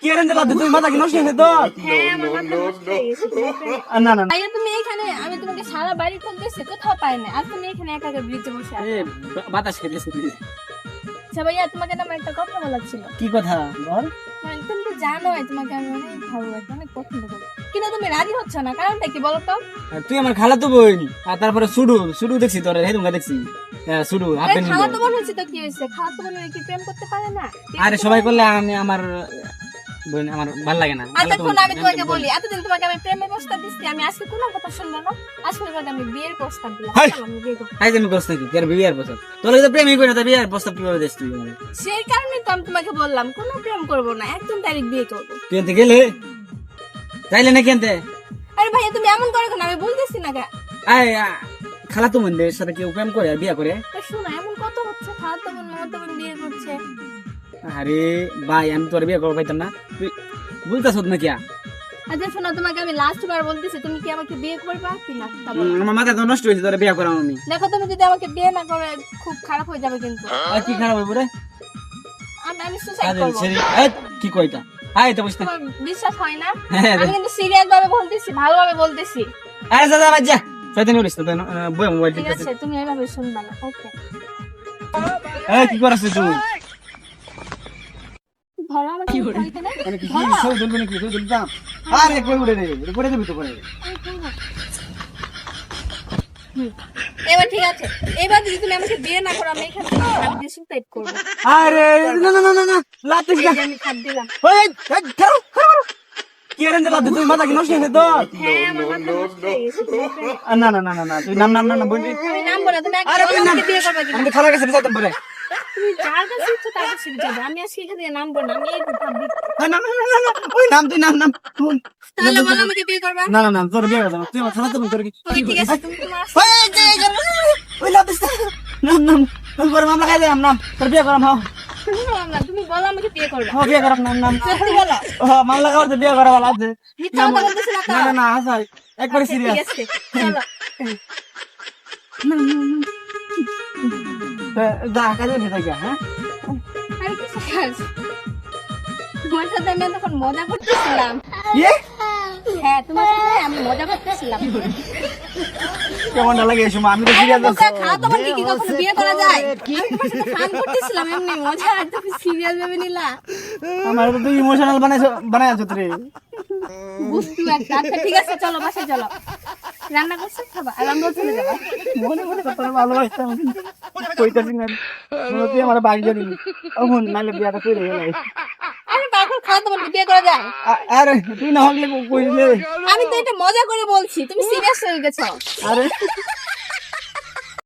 কি এর বাদ তুমি মাথা কি নষ্ট হয়েছে তো? হ্যাঁ আমার মাথা নষ্ট হয়ে গেছে। না না ভাইয়া তুমি এখানে, আমি তোমাকে সারা বাড়ি খুঁজতেছি, কোথাও পাই না, আর তুমি এখানে একা একা ব্রিজে বসে আছো। বাতাস খেতেছে। আচ্ছা ভাইয়া, তোমাকে না আমার একটা কথা বলার ছিল। কি কথা বল? মানে তুমি তো জানোই তোমাকে আমি অনেক ভালোবাসি, অনেক পছন্দ করি, কিন্তু তুমি রাজি হচ্ছ না, কারণটা কি বলো তো? তুই আমার খালাতো বোন, আর তারপরে সুডু দেখছি তোর হেরুঙ্গা দেখছি। সুডু হাফ প্যান্ট খালাতো বোন হয়েছে তো কি হয়েছে, খালাতো বোন কি প্রেম করতে পারে না? আরে সবাই করলে আমি আমার বোন আমার ভালো লাগে না। এতক্ষণ আমি তোমাকে বলি, এতদিন তোমাকে আমি প্রেমের প্রস্তাব দিচ্ছি, আমি আজকে কোনো কথা শুনবো না, আজকে তোমাকে আমি বিয়ের প্রস্তাব দিলাম। হাই! চলো, আমি বিয়ে করবো। আই তুমি প্রশ্ন কি তোর বিয়ের প্রস্তাব? তোর তো প্রেমই করি না, তোর বিয়ের প্রস্তাব কিভাবে দিস তুই আমাকে? সেই কারণে তো আমি তোমাকে বললাম কোনো প্রেম করবো না, একদম ডাইরেক্ট বিয়ে করবো। তুই এনতে গেলে যাইলে না কেনতে? আরে ভাইয়া তুমি এমন করো কেন, আমি বলতেছি না। আয় খালাতো বোনদের সাথে কেউ প্রেম করে আর বিয়ে করে? শোনো এমন কত হচ্ছে, খালাতো বোন মামাতো বোন বিয়ে করছে। আরে ভাই আমি তোর বিয়ে করবো পাইতাম না, তুই বুঝতেছ না কি? আচ্ছা শোনো, তোমাকে আমি লাস্ট বার বলতেছি, তুমি কি আমাকে বিয়ে করবা কি না তা বলো। আমার মাথা তো নষ্ট হয়েছে তোর বিয়ে করাম আমি। দেখো তুমি যদি আমাকে বিয়ে না করে খুব খারাপ হয়ে যাবে কিন্তু। আর কি খারাপ হইব রে? আমি সুসাইড আরে করবো। সেরি এই কি কইতা? আয় তো বুঝতে। তোমার বিশ্বাস হয় না? হ্যাঁ, আমি কিন্তু সিরিয়াস ভাবে বলতেছি, ভালোভাবে বলতেছি। আরে দাদা বাজা শয়তানি করিস তো বই মোবাইল ঠিক ঠিক আছে, তুমি এভাবে শুনবা না, ওকে? এই কি করাছিস তুই? ধরো আমার কি করে এখানে? মানে কি সব জলবে নাকি তুই জলতাম? আরে কই উড়ে রে পড়ে যাবি তো পড়ে। এবার ঠিক আছে, এবার যদি তুমি আমাকে বিয়ে না করো, আমি এখানে খাট দিয়ে সুসাইড করবো। আরে না না না না না লাতিস না। এই যে আমি খাট দিলাম। ওই খাও কি এর বাদ তুমি মাথা কি নষ্ট হয়েছে তো? হ্যাঁ আমার মাথা নষ্ট হয়ে গেছে। না না না না না তুই নাম না বলি। আমি নাম বলে তুমি আরে একদম তুই নাম আমাকে বিয়ে করবে কিনা? আমি খালা কাছে বিচারতাম পরে। তুমি যার কাছে ইচ্ছা তার কাছে যাবে, আমি আজকে এখান থেকে নাম বলবো, আমি এই খাট দিই। না না না না না ওই নাম তুই নাম শুন। তাহলে বলো আমাকে বিয়ে করবা? না না না তোর বিয়ে করব না, তুই আমার খালা তো তোর কি? ওই ঠিক আছে, তুমি তোমার ওই লাতিস নাম তোর পরে মামলা খাই দিলাম নাম তোর বিয়ে করাম হাও শুনো না, তুমি বলো আমাকে বিয়ে করবা। হাও বিয়ে করাম নাম সত্যি বলো। মামলা খাওয়ার বিয়ে করা ভালো আছে। মিথ্যা কথা বলতেছি না তো? না না না হাসাই একবারে আচ্ছা, সিরিয়াস। ঠিক আছে, চলো। যা কাজে ভেতরে গিয়া হ্যাঁ। আরে কিসের কাজ? তোমার সাথে আমি তখন মজা করতেছিলাম। ইয়ে হ্যাঁ, তোমার সাথে আমি মজা করতেছিলাম। কেমন লাগে এই সময় আমি তো সিরিয়াস আছি। খালাতো বোনকে কি কখনো বিয়ে করা যায়? আমি তোমার সাথে ফান করতেছিলাম এমনি মজা, আর তুমি সিরিয়াস ভেবে নিলা। আমার তো তুই ইমোশনাল বানাই আছো তুই। বুঝতে একটা। আচ্ছা ঠিক আছে, চলো বাসায় চলো। রান্না করছো, খাবা, আর আমরাও চলে যাবো। মনে মনে কত ভালোবাসতাম কইতাছি না তুই আমার বাড়ি যাবি তখন নাইলে বিয়াটা করে গেলাই। আরে পাগল, খালাতো বোনকে বিয়ে করা যায়? আরে তুই না হলে কইলে আমি তো এটা মজা করে বলছি, তুমি সিরিয়াস হয়ে গেছো। আরে